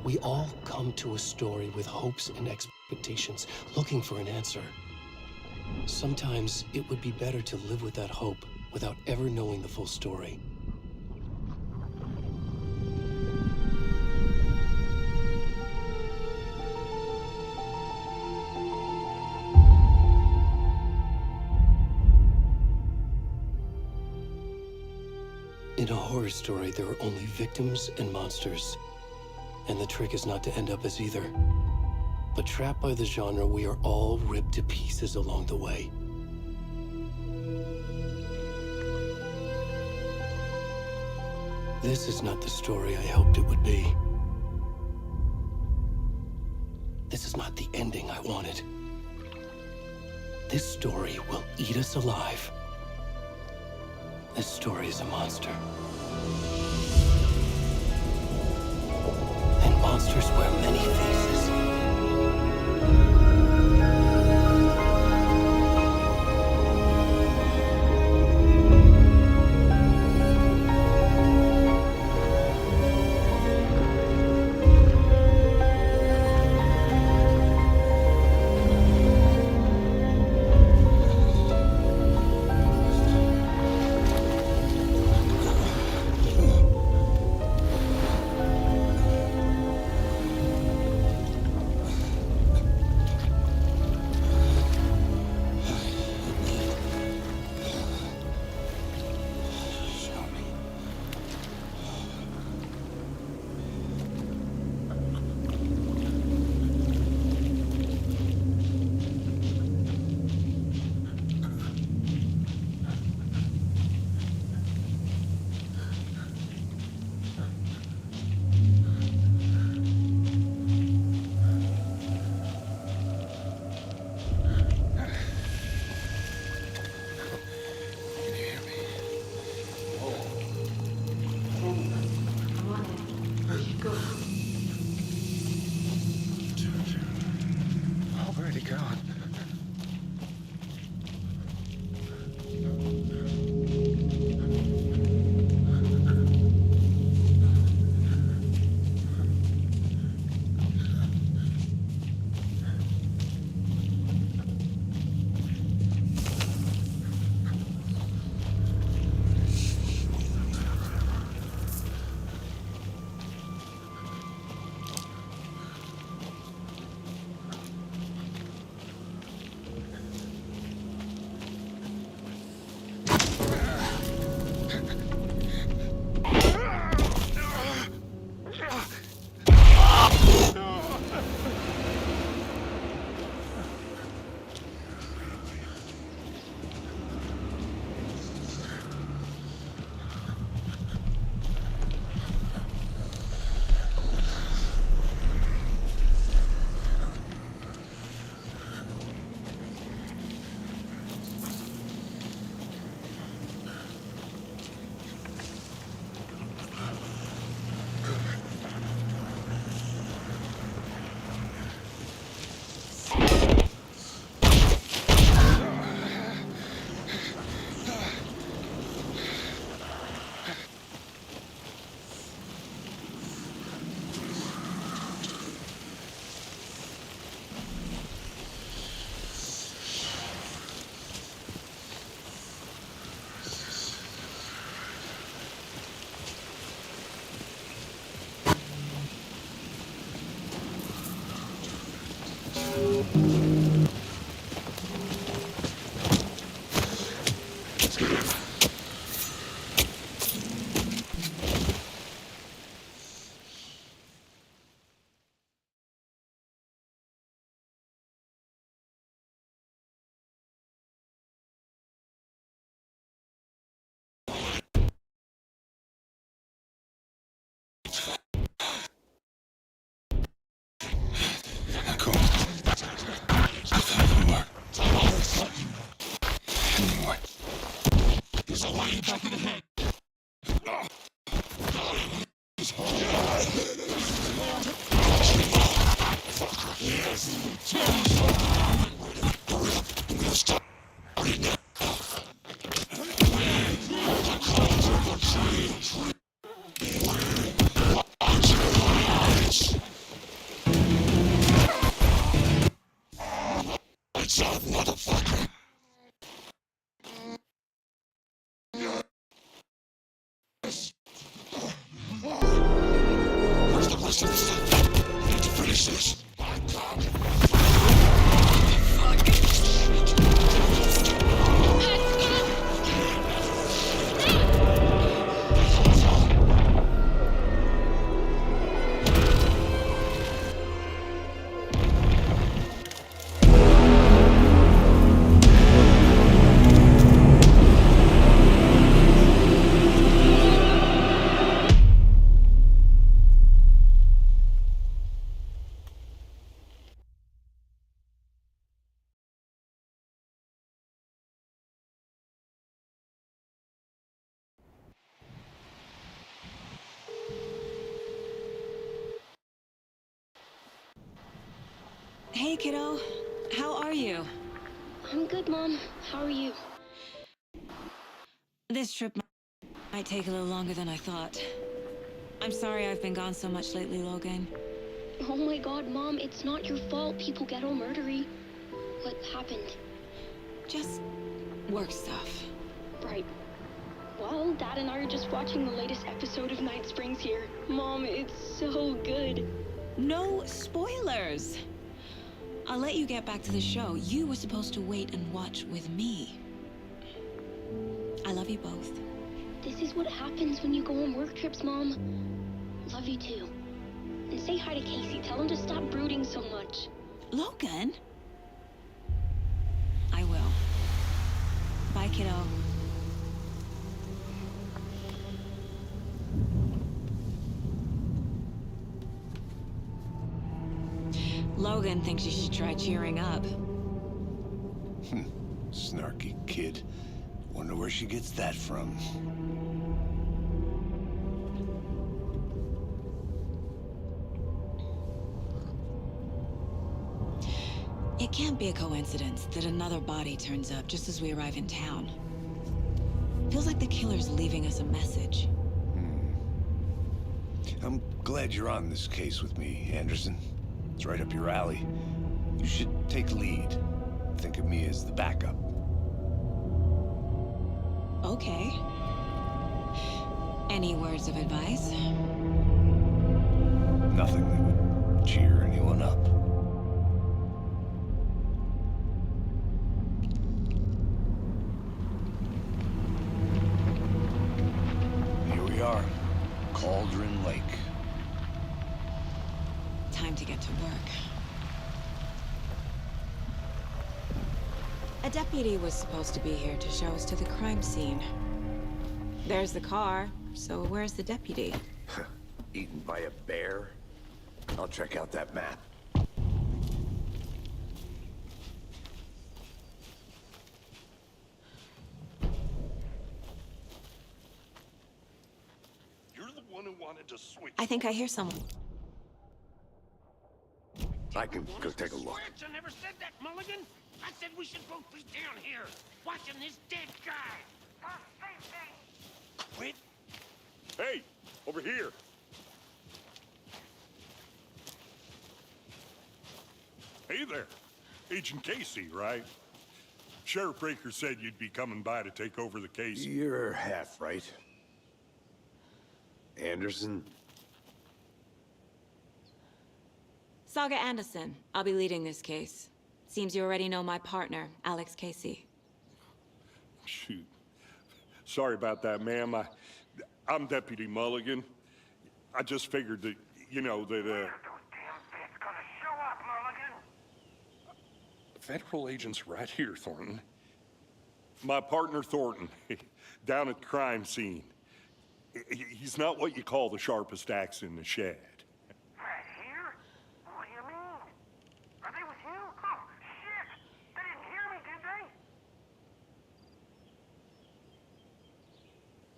We all come to a story with hopes and expectations, looking for an answer. Sometimes it would be better to live with that hope without ever knowing the full story. In a horror story, there are only victims and monsters. And the trick is not to end up as either. But trapped by the genre, we are all ripped to pieces along the way. This is not the story I hoped it would be. This is not the ending I wanted. This story will eat us alive. This story is a monster. And monsters wear many faces. Already gone. Where's the rest of the stuff? I need to finish this. My God. Hey, kiddo. How are you? I'm good, Mom. How are you? This trip might take a little longer than I thought. I'm sorry I've been gone so much lately, Logan. Oh my God, Mom, it's not your fault people get all murdery. What happened? Just work stuff. Right. Well, Dad and I are just watching the latest episode of Night Springs here. Mom, it's so good. No spoilers! I'll let you get back to the show. You were supposed to wait and watch with me. I love you both. This is what happens when you go on work trips, Mom. Love you too. And say hi to Casey. Tell him to stop brooding so much. Logan? I will. Bye, kiddo. Logan thinks you should try cheering up. Snarky kid. Wonder where she gets that from. It can't be a coincidence that another body turns up just as we arrive in town. Feels like the killer's leaving us a message. I'm glad you're on this case with me, Anderson. It's right up your alley. You should take lead. Think of me as the backup. Okay. Any words of advice? Nothing that would cheer anyone up. Here we are. Cauldron Lake. Time to get to work. A deputy was supposed to be here to show us to the crime scene. There's the car, so where's the deputy? Eaten by a bear? I'll check out that map. You're the one who wanted to switch. I think I hear someone. I can go take a look. Switch? I never said that, Mulligan. I said we should both be down here, watching this dead guy. Quit. Hey, over here. Hey there. Agent Casey, right? Sheriff Breaker said you'd be coming by to take over the case. You're half right. Anderson? Saga Anderson. I'll be leading this case. Seems you already know my partner, Alex Casey. Shoot. Sorry about that, ma'am. I'm Deputy Mulligan. I just figured that, you know, that, Federal agent's right here, Thornton. My partner, Thornton, down at the crime scene. He's not what you call the sharpest axe in the shed. Right here? What do you mean? Are they with you? Oh, shit! They didn't hear me, did they?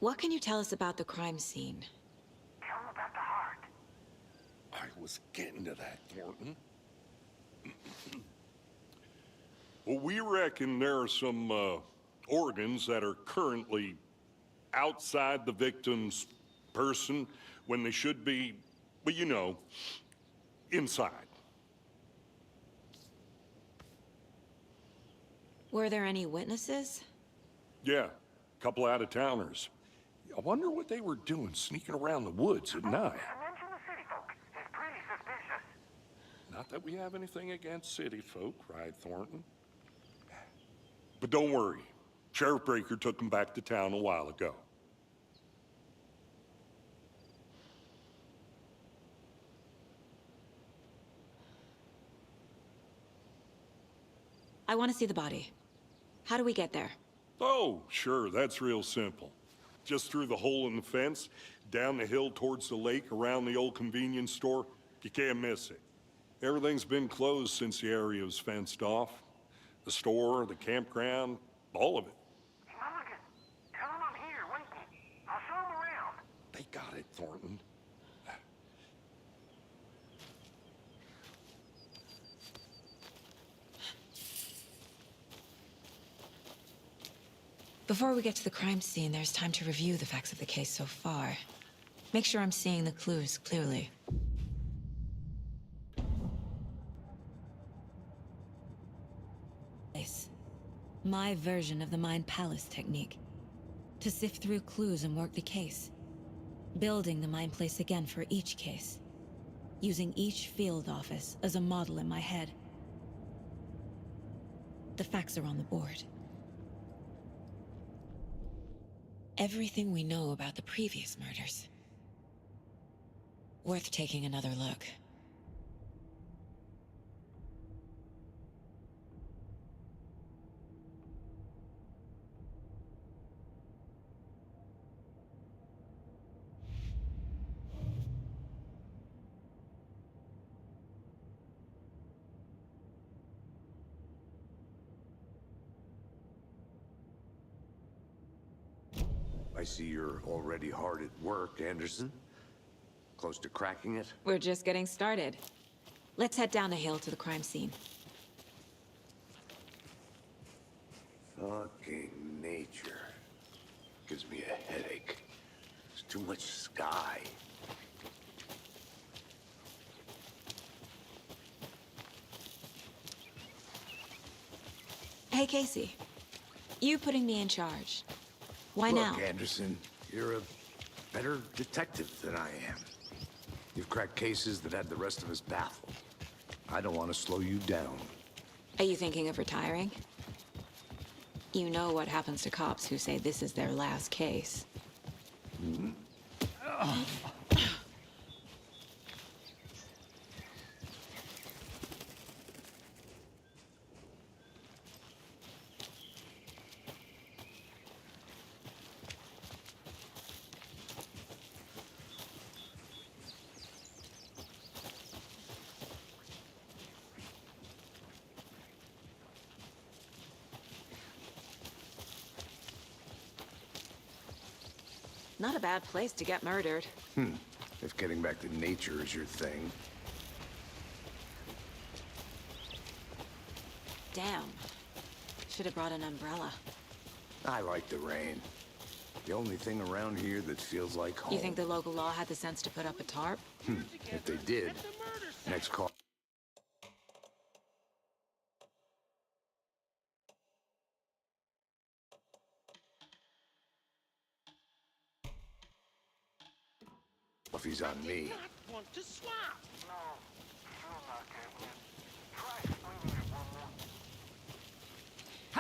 What can you tell us about the crime scene? Tell them about the heart. I was getting to that, Thornton. Well, we reckon there are some organs that are currently outside the victim's person when they should be, well, you know, inside. Were there any witnesses? Yeah, a couple out-of-towners. I wonder what they were doing sneaking around the woods at night. Mention the city folk. It's pretty suspicious. Not that we have anything against city folk, right, Thornton? But don't worry. Sheriff Breaker took them back to town a while ago. I want to see the body. How do we get there? Oh, sure, that's real simple. Just through the hole in the fence, down the hill towards the lake, around the old convenience store. You can't miss it. Everything's been closed since the area was fenced off. The store, the campground, all of it. Mulligan, tell him I'm here waiting. I'll show him around. They got it, Thornton. Before we get to the crime scene, there's time to review the facts of the case so far. Make sure I'm seeing the clues clearly. My version of the Mind Palace technique. To sift through clues and work the case. Building the Mind Place again for each case. Using each field office as a model in my head. The facts are on the board. Everything we know about the previous murders. Worth taking another look. I see you're already hard at work, Anderson. Close to cracking it? We're just getting started. Let's head down the hill to the crime scene. Fucking nature. Gives me a headache. There's too much sky. Hey, Casey. You putting me in charge. Why Look, now? Anderson, you're a better detective than I am. You've cracked cases that had the rest of us baffled. I don't want to slow you down. Are you thinking of retiring? You know what happens to cops who say this is their last case. Not a bad place to get murdered. If getting back to nature is your thing. Damn. Should have brought an umbrella. I like the rain. The only thing around here that feels like home. You think the local law had the sense to put up a tarp? If they did, next call. Coffee's on me. Want to swap? No, sure not, Caitlin. Try explaining it one more.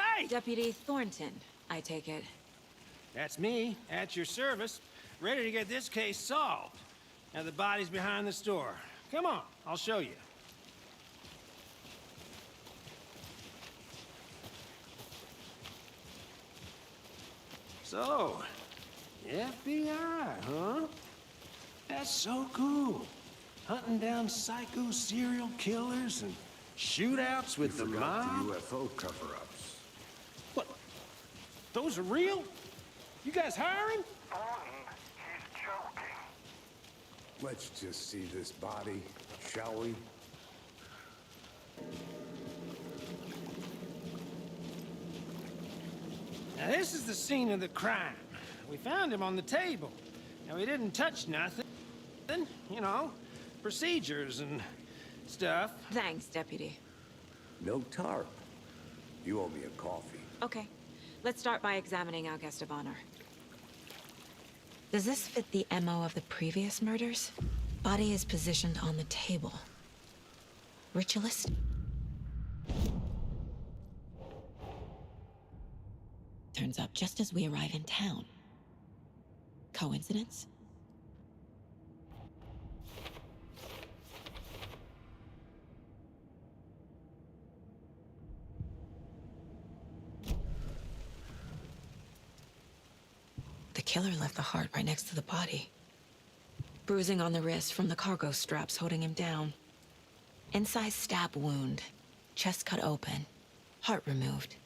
Hey! Deputy Thornton, I take it. That's me, at your service, ready to get this case solved. Now the body's behind the store. Come on, I'll show you. So, FBI, huh? That's so cool. Hunting down psycho serial killers and shootouts with the mob. The UFO cover-ups. What? Those are real? You guys hiring? Thornton, he's joking. Let's just see this body, shall we? Now this is the scene of the crime. We found him on the table. Now we didn't touch nothing. You know, procedures and stuff. Thanks, Deputy. No tarp. You owe me a coffee. Okay. Let's start by examining our guest of honor. Does this fit the MO of the previous murders? Body is positioned on the table. Ritualist? Turns up just as we arrive in town. Coincidence? The killer left the heart right next to the body. Bruising on the wrist from the cargo straps holding him down. Incised stab wound. Chest cut open. Heart removed.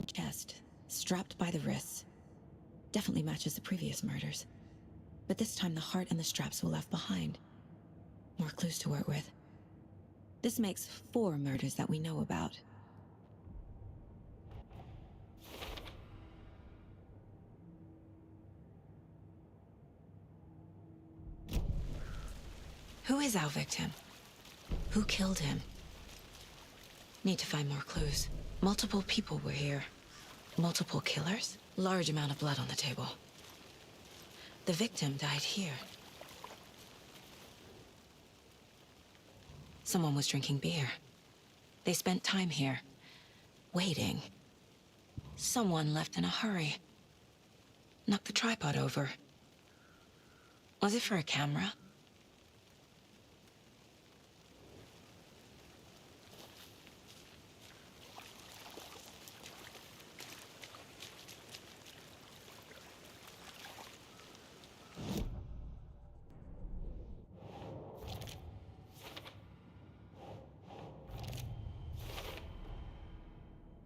Chest, strapped by the wrists. Definitely matches the previous murders. But this time the heart and the straps were left behind. More clues to work with. This makes 4 murders that we know about. Who is our victim? Who killed him? Need to find more clues. Multiple people were here. Multiple killers? Large amount of blood on the table. The victim died here. Someone was drinking beer. They spent time here, waiting. Someone left in a hurry. Knocked the tripod over. Was it for a camera?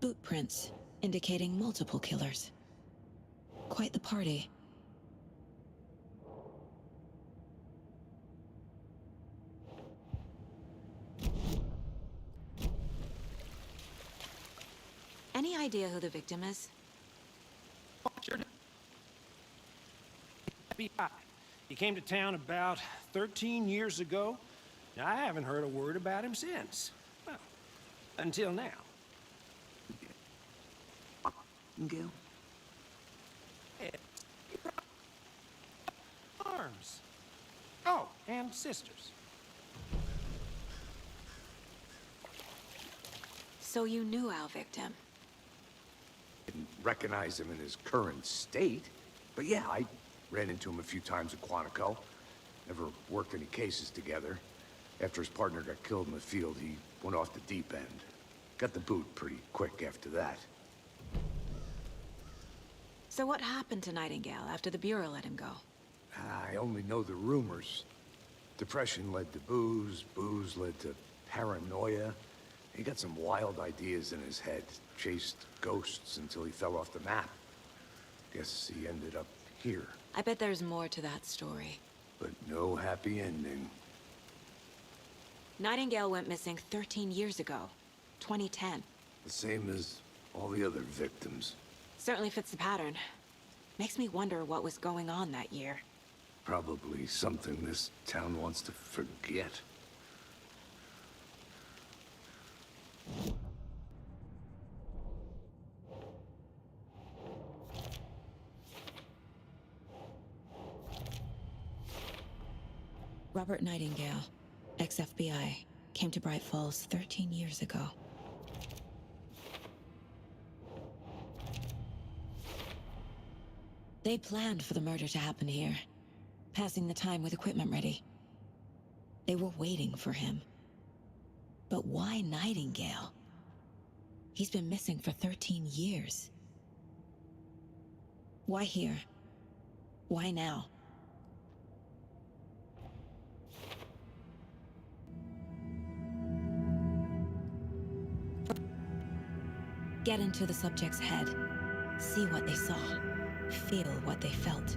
Boot prints, indicating multiple killers. Quite the party. Any idea who the victim is? FBI. He came to town about 13 years ago. Now, I haven't heard a word about him since. Well, until now. Gil? Arms. Oh, and sisters. So you knew our victim? Didn't recognize him in his current state. But yeah, I ran into him a few times at Quantico. Never worked any cases together. After his partner got killed in the field, he went off the deep end. Got the boot pretty quick after that. So what happened to Nightingale after the Bureau let him go? I only know the rumors. Depression led to booze, booze led to paranoia. He got some wild ideas in his head, chased ghosts until he fell off the map. Guess he ended up here, I bet there's more to that story. but no happy ending. Nightingale went missing 13 years ago, 2010. The same as all the other victims. Certainly fits the pattern. Makes me wonder what was going on that year. Probably something this town wants to forget. Robert Nightingale, ex-FBI, came to Bright Falls 13 years ago. They planned for the murder to happen here, passing the time with equipment ready. They were waiting for him. But why Nightingale? He's been missing for 13 years. Why here? Why now? Get into the subject's head. See what they saw. Feel what they felt.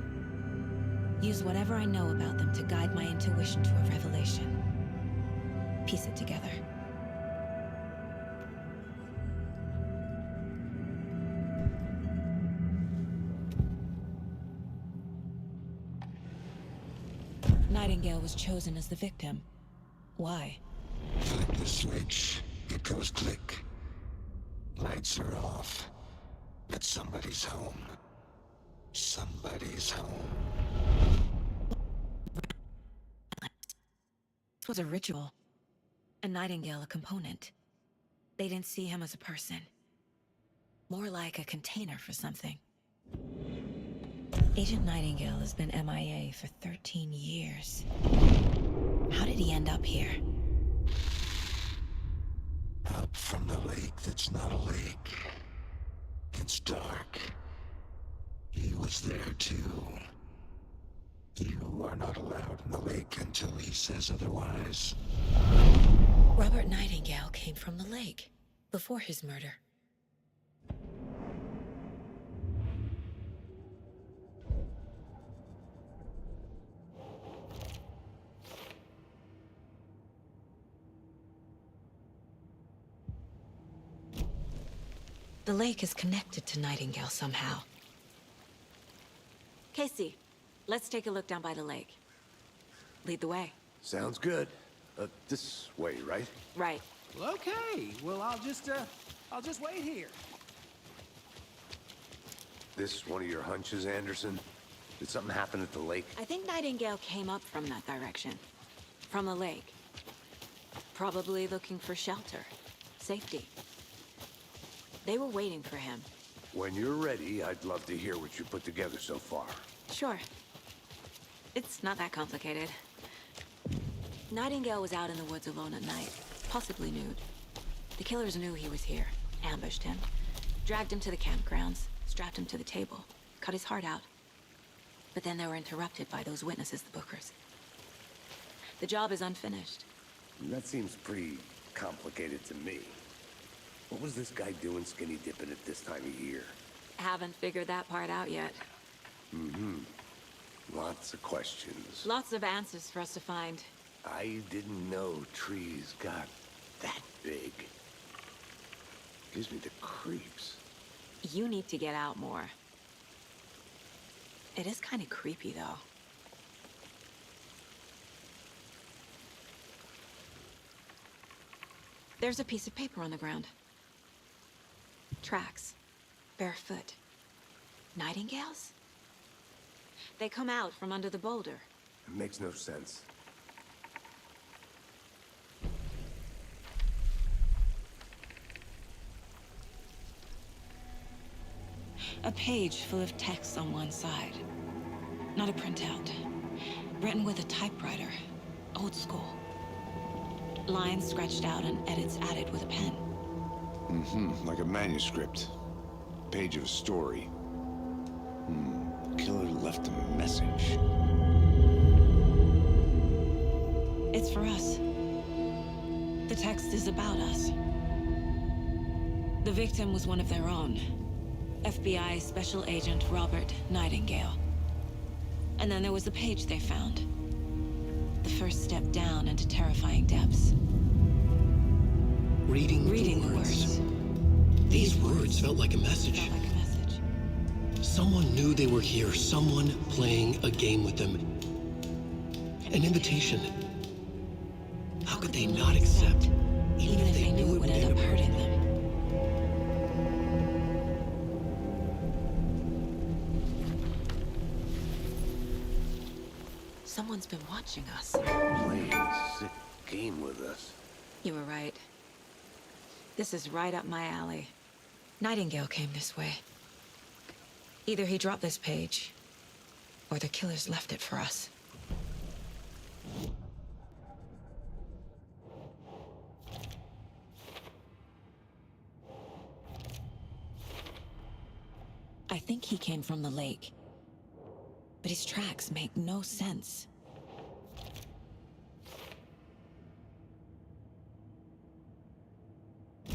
Use whatever I know about them to guide my intuition to a revelation. Piece it together. Nightingale was chosen as the victim. Why? Flick the switch, it goes click. Lights are off. But somebody's home. Somebody's home. This was a ritual. A Nightingale a component. They didn't see him as a person. More like a container for something. Agent Nightingale has been MIA for 13 years. How did he end up here? Up from the lake that's not a lake. It's dark. He was there too. You are not allowed in the lake until he says otherwise. Robert Nightingale came from the lake, before his murder. The lake is connected to Nightingale somehow. Casey, let's take a look down by the lake. Lead the way. Sounds good. This way, right? Right. Well, okay. Well, I'll just wait here. This one of your hunches, Anderson? Did something happen at the lake? I think Nightingale came up from that direction. From the lake. Probably looking for shelter. Safety. They were waiting for him. When you're ready, I'd love to hear what you put together so far. Sure. It's not that complicated. Nightingale was out in the woods alone at night, possibly nude. The killers knew he was here, ambushed him, dragged him to the campgrounds, strapped him to the table, cut his heart out. But then they were interrupted by those witnesses, the Bookers. The job is unfinished. That seems pretty complicated to me. What was this guy doing skinny dipping at this time of year? Haven't figured that part out yet. Lots of questions. Lots of answers for us to find. I didn't know trees got that big. Gives me the creeps. You need to get out more. It is kind of creepy, though. There's a piece of paper on the ground. Tracks. Barefoot. Nightingales? They come out from under the boulder. It makes no sense. A page full of text on one side. Not a printout. Written with a typewriter. Old school. Lines scratched out and edits added with a pen. Like a manuscript. Page of a story. Killer left a message. It's for us. The text is about us. The victim was one of their own. FBI Special Agent Robert Nightingale. And then there was the page they found. The first step down into terrifying depths. Reading the words. These words felt like a message. Felt like a message. Someone knew they were here, someone playing a game with them. An invitation. How could they not accept, Even if they knew it would end up hurting them. Someone's been watching us. Playing a sick game with us. You were right. This is right up my alley. Nightingale came this way. Either he dropped this page, or the killers left it for us. I think he came from the lake. But his tracks make no sense.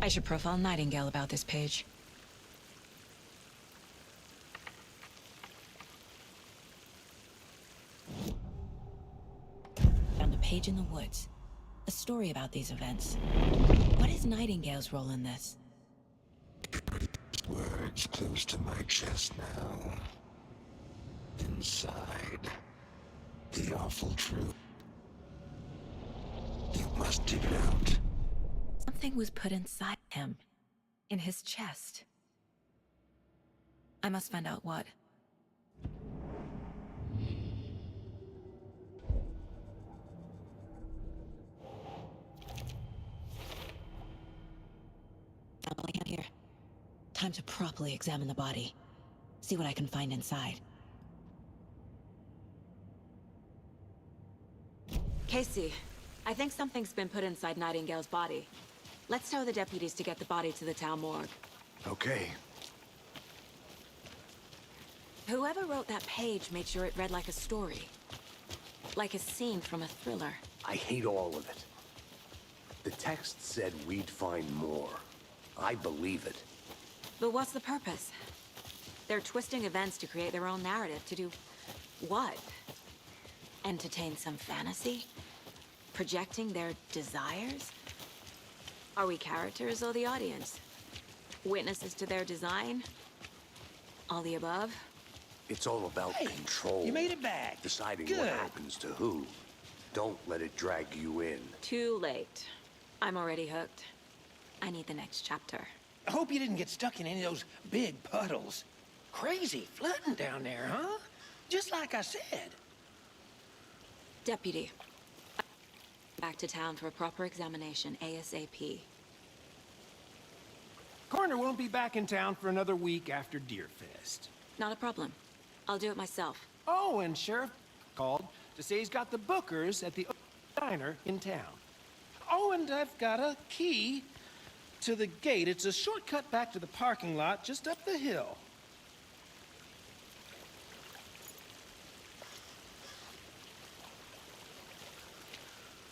I should profile Nightingale about this page. Found a page in the woods. A story about these events. What is Nightingale's role in this? Words close to my chest now. Inside, the awful truth. You must dig it out. Something was put inside him. In his chest. I must find out what. Found all I can here. Time to properly examine the body. See what I can find inside. Casey, I think something's been put inside Nightingale's body. Let's tell the deputies to get the body to the town morgue. Okay. Whoever wrote that page made sure it read like a story. Like a scene from a thriller. I hate all of it. The text said we'd find more. I believe it. But what's the purpose? They're twisting events to create their own narrative. To do what? Entertain some fantasy? Projecting their desires? Are we characters or the audience? Witnesses to their design? All the above? It's all about control. You made it back. Deciding Good. what happens to who. Don't let it drag you in. Too late. I'm already hooked. I need the next chapter. I hope you didn't get stuck in any of those big puddles. Crazy flooding down there, huh? Just like I said. Deputy. Back to town for a proper examination, ASAP. Coroner won't be back in town for another week after Deerfest. Not a problem. I'll do it myself. Oh, and Sheriff called to say he's got the bookers at the diner in town. Oh, and I've got a key to the gate. It's a shortcut back to the parking lot just up the hill.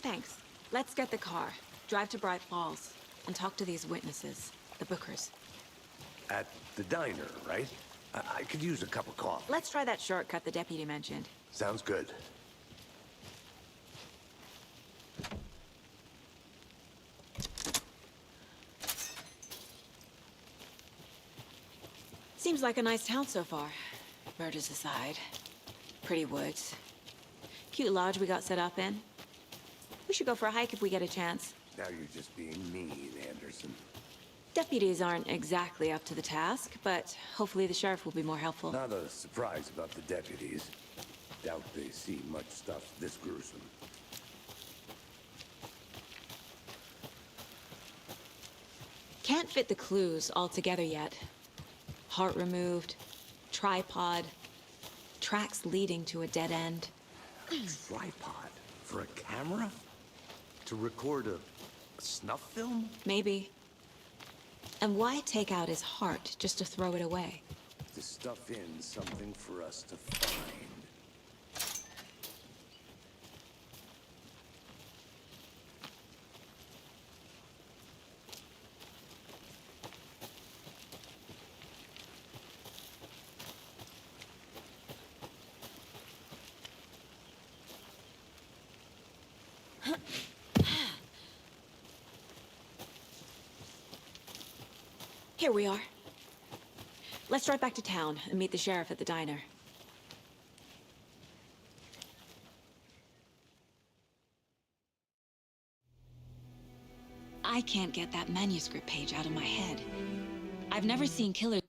Thanks. Let's get the car, drive to Bright Falls, and talk to these witnesses, the bookers. At the diner, right? I could use a cup of coffee. Let's try that shortcut the deputy mentioned. Sounds good. Seems like a nice town so far. Murders aside. Pretty woods. Cute lodge we got set up in. We should go for a hike if we get a chance. Now you're just being mean, Anderson. Deputies aren't exactly up to the task, but hopefully the sheriff will be more helpful. Not a surprise about the deputies. Doubt they see much stuff this gruesome. Can't fit the clues all together yet. Heart removed, tripod, tracks leading to a dead end. Tripod? For a camera? To record a snuff film? Maybe. And why take out his heart just to throw it away? To stuff in something for us to find. Here we are. Let's drive back to town and meet the sheriff at the diner. I can't get that manuscript page out of my head. I've never seen killers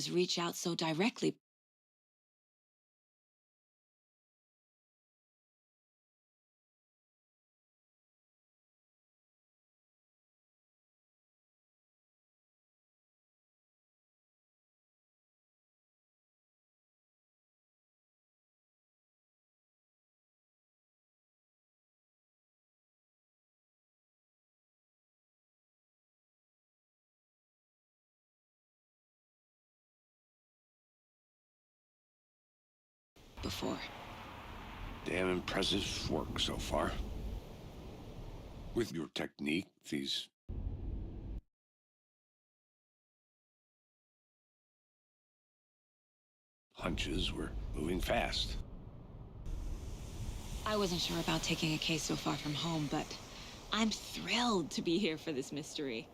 always reach out so directly. Before. Damn impressive work so far. With your technique, these hunches were moving fast. I wasn't sure about taking a case so far from home, but I'm thrilled to be here for this mystery.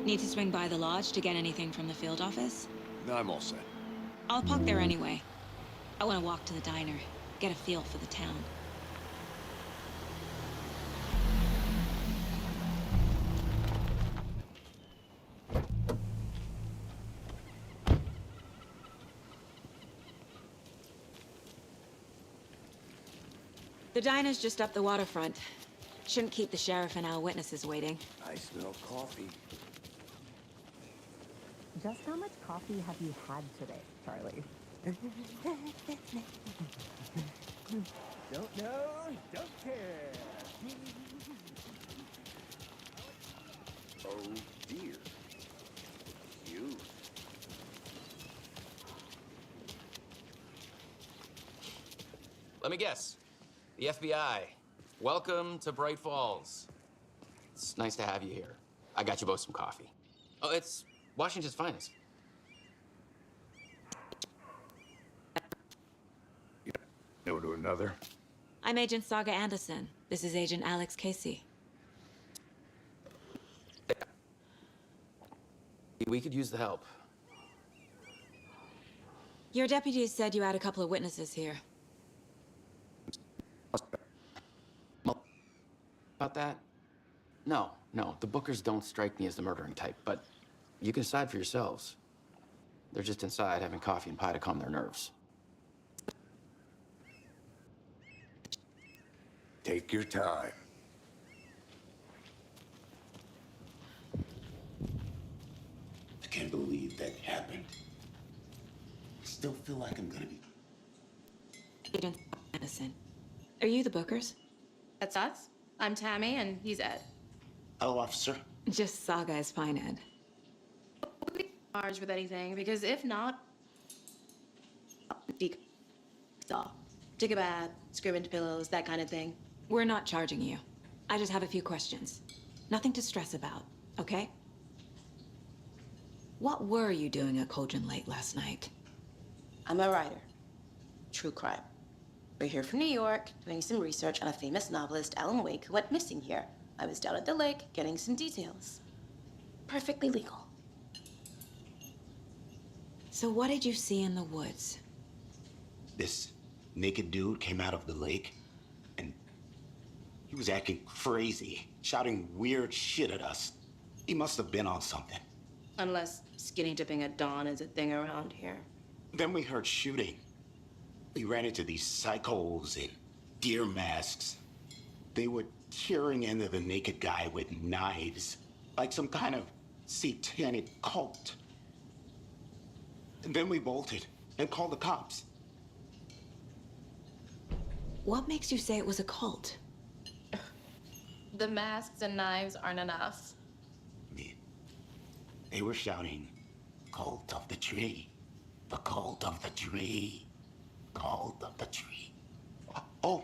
Need to swing by the lodge to get anything from the field office? No, I'm all set. I'll park there anyway. I want to walk to the diner, get a feel for the town. The diner's just up the waterfront. Shouldn't keep the sheriff and our witnesses waiting. I smell coffee. Just how much coffee have you had today, Charlie? Don't know, don't care. Oh dear. You. Let me guess. The FBI. Welcome to Bright Falls. It's nice to have you here. I got you both some coffee. Oh, it's Washington's finest. No to another. I'm Agent Saga Anderson. This is Agent Alex Casey. We could use the help. Your deputies said you had a couple of witnesses here. About that? No. The Bookers don't strike me as the murdering type, but you can decide for yourselves. They're just inside having coffee and pie to calm their nerves. Take your time. I can't believe that happened. I still feel like I'm gonna be... Agent Anderson. Are you the Bookers? That's us. I'm Tammy, and he's Ed. Hello, officer. Just Saga is fine, Ed. We'll be charged with anything, because if not... Take a bath, scream into pillows, that kind of thing. We're not charging you. I just have a few questions. Nothing to stress about, okay? What were you doing at Cauldron Lake last night? I'm a writer. True crime. We're here from New York, doing some research on a famous novelist, Alan Wake, who went missing here. I was down at the lake, getting some details. Perfectly legal. So what did you see in the woods? This naked dude came out of the lake, and he was acting crazy, shouting weird shit at us. He must have been on something. Unless skinny dipping at dawn is a thing around here. Then we heard shooting. We ran into these psychos in deer masks. They were tearing into the naked guy with knives, like some kind of satanic cult. And then we bolted and called the cops. What makes you say it was a cult? The masks and knives aren't enough. I mean, they were shouting, "Cult of the tree, the cult of the tree, cult of the tree." Oh,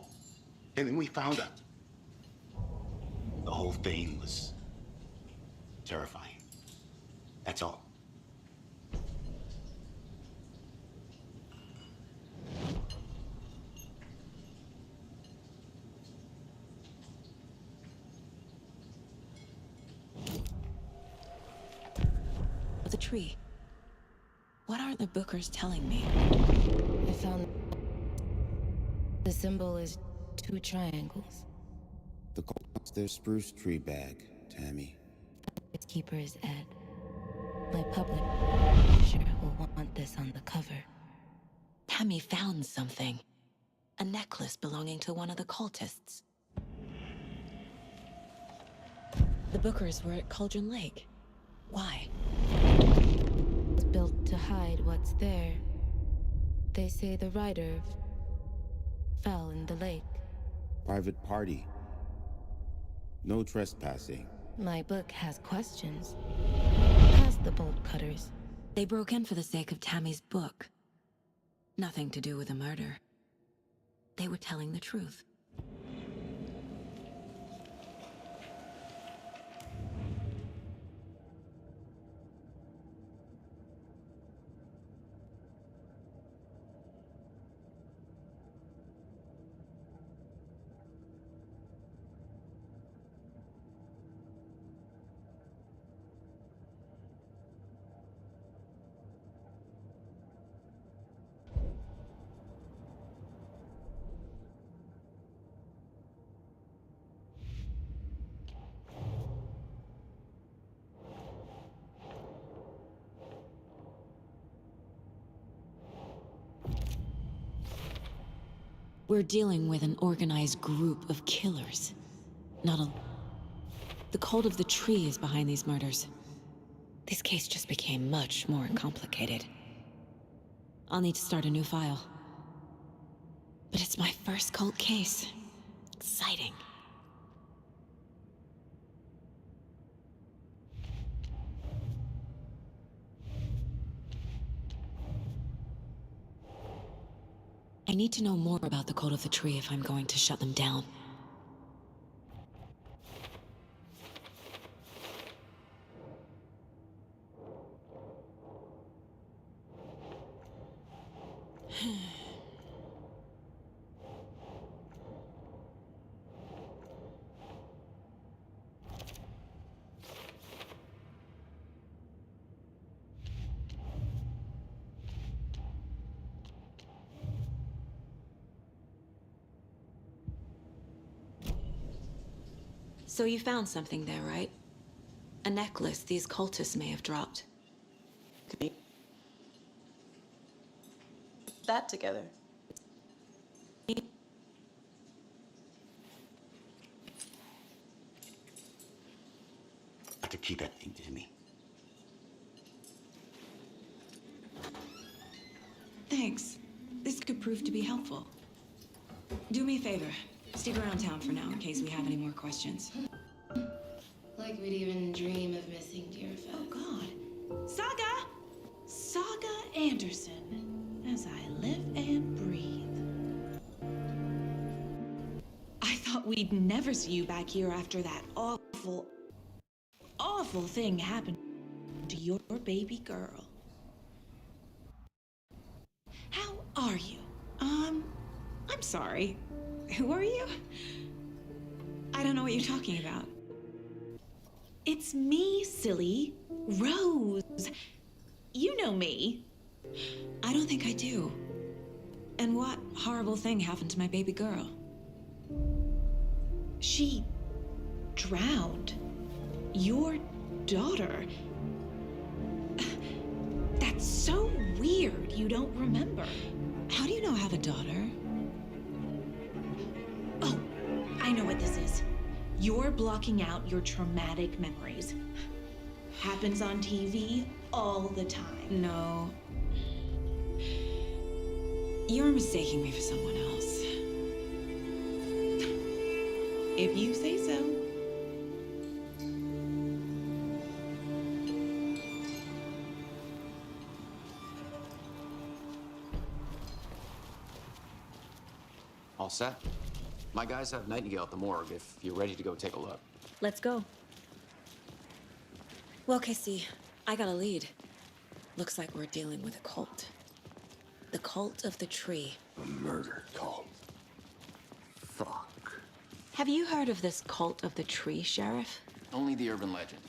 and then we found it. The whole thing was terrifying. That's all. tree. What aren't the Bookers telling me? I found the symbol is 2 triangles. The cult wants their spruce tree bag, Tammy. Its keeper is Ed. My publisher will want this on the cover. Tammy found something. A necklace belonging to one of the cultists. The Bookers were at Cauldron Lake. Why? It's built to hide what's there. They say the rider fell in the lake. Private party. No trespassing. My book has questions. Ask the bolt cutters. They broke in for the sake of Tammy's book. Nothing to do with the murder. They were telling the truth. We're dealing with an organized group of killers. Not a... The cult of the tree is behind these murders. This case just became much more complicated. I'll need to start a new file. But it's my first cult case. Exciting. I need to know more about the cult of the tree if I'm going to shut them down. So you found something there, right? A necklace these cultists may have dropped. Could be. That together. Got to keep that thing to me. Thanks. This could prove to be helpful. Do me a favor. Stick around town for now in case we have any more questions. Like we'd even dream of missing dear Fez. Oh, God. Saga! Saga Anderson. As I live and breathe. I thought we'd never see you back here after that awful, awful thing happened to your baby girl. How are you? I'm sorry. Who are you? I don't know what you're talking about. It's me, silly. Rose. You know me. I don't think I do. And what horrible thing happened to my baby girl? She drowned. Your daughter. That's so weird you don't remember. How do you know I have a daughter? Oh, I know what this is. You're blocking out your traumatic memories. Happens on TV all the time. No. You're mistaking me for someone else. If you say so. All set? My guys have Nightingale at the morgue if you're ready to go take a look. Let's go. Well, Casey, I got a lead. Looks like we're dealing with a cult. The cult of the tree. A murder cult. Fuck. Have you heard of this cult of the tree, Sheriff? Only the urban legend.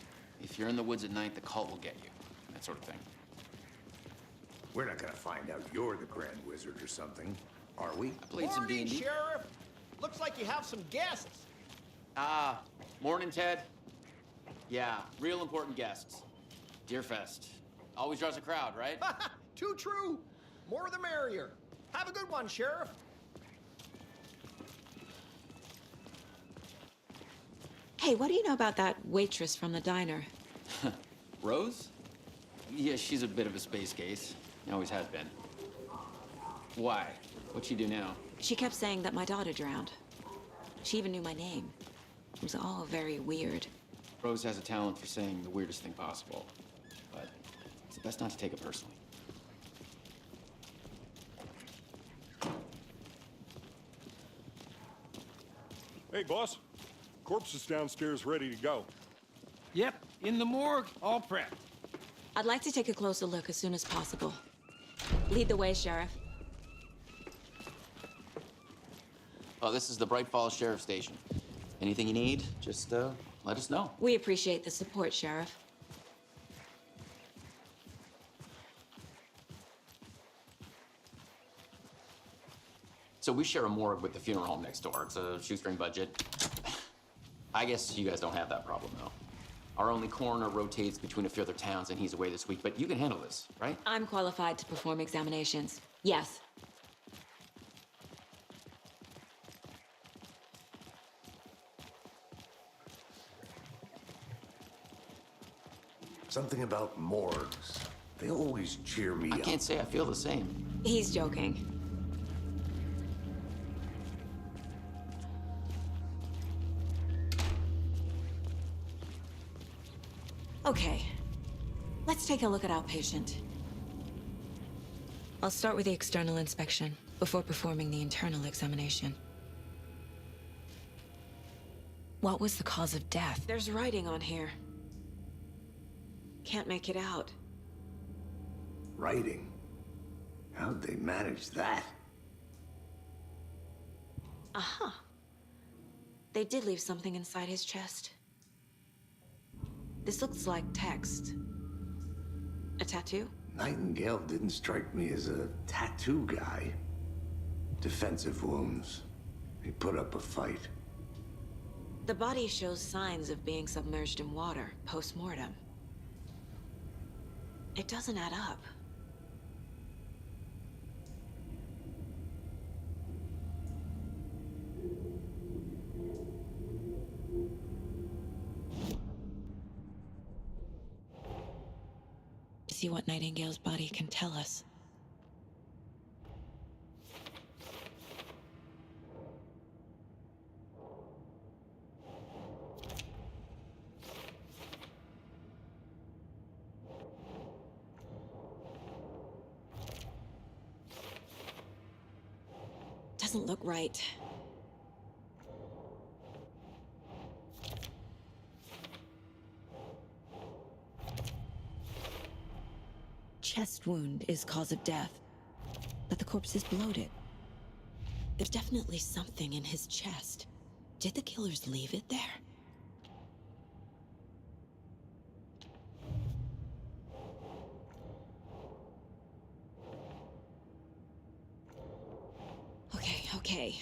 If you're in the woods at night, the cult will get you. That's sort of thing. We're not gonna find out you're the Grand Wizard or something, are we? I played some Morning, D&D. Sheriff. Looks like you have some guests. Ah, morning, Ted. Yeah, real important guests. Deerfest. Always draws a crowd, right? Too true. More the merrier. Have a good one, Sheriff. Hey, what do you know about that waitress from the diner? Rose? Yeah, she's a bit of a space case. Always has been. Why? What'd she do now? She kept saying that my daughter drowned. She even knew my name. It was all very weird. Rose has a talent for saying the weirdest thing possible. But it's best not to take it personally. Hey, boss. Corpse is downstairs ready to go. Yep, in the morgue, all prepped. I'd like to take a closer look as soon as possible. Lead the way, Sheriff. Oh, this is the Bright Falls Sheriff Station. Anything you need, just let us know. We appreciate the support, Sheriff. So we share a morgue with the funeral home next door. It's a shoestring budget. I guess you guys don't have that problem, though. Our only coroner rotates between a few other towns, and he's away this week, but you can handle this, right? I'm qualified to perform examinations. Yes. Something about morgues. They always cheer me up. I can't say I feel the same. He's joking. Okay, let's take a look at our patient. I'll start with the external inspection before performing the internal examination. What was the cause of death? There's writing on here. Can't make it out. Writing? How'd they manage that? Aha. They did leave something inside his chest. This looks like text. A tattoo? Nightingale didn't strike me as a tattoo guy. Defensive wounds. He put up a fight. The body shows signs of being submerged in water post-mortem. It doesn't add up. See what Nightingale's body can tell us. Doesn't look right. Chest wound is cause of death, but the corpse is bloated. There's definitely something in his chest. Did the killers leave it there? Okay.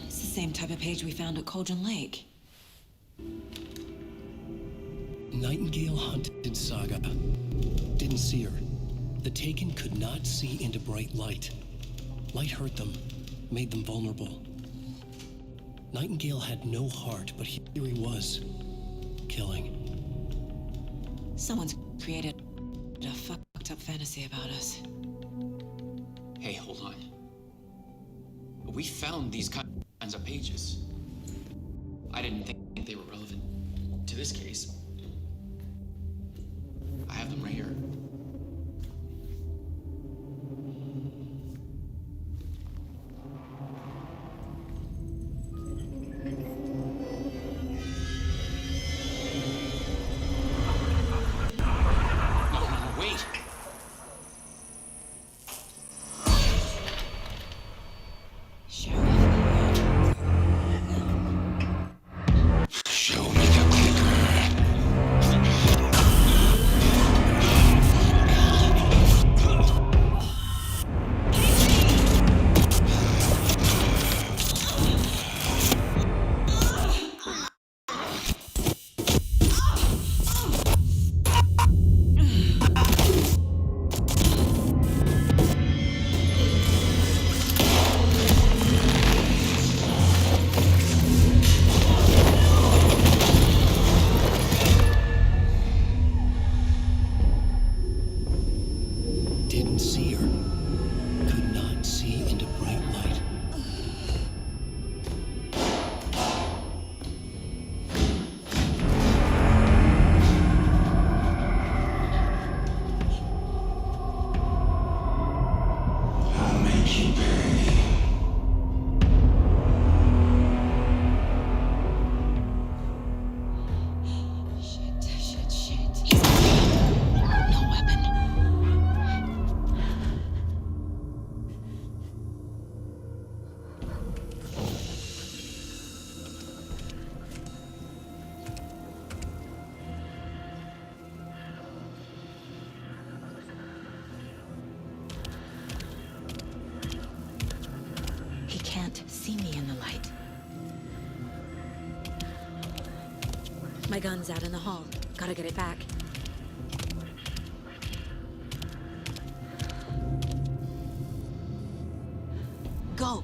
It's the same type of page we found at Cauldron Lake. Nightingale hunted Saga. Didn't see her. The Taken could not see into bright light. Light hurt them, made them vulnerable. Nightingale had no heart, but here he was, killing. Someone's created a fucked up fantasy about us. Hey, hold on. We found these kinds of pages. I didn't think they were relevant to this case. I have them right here. My gun's out in the hall. Gotta get it back. Go!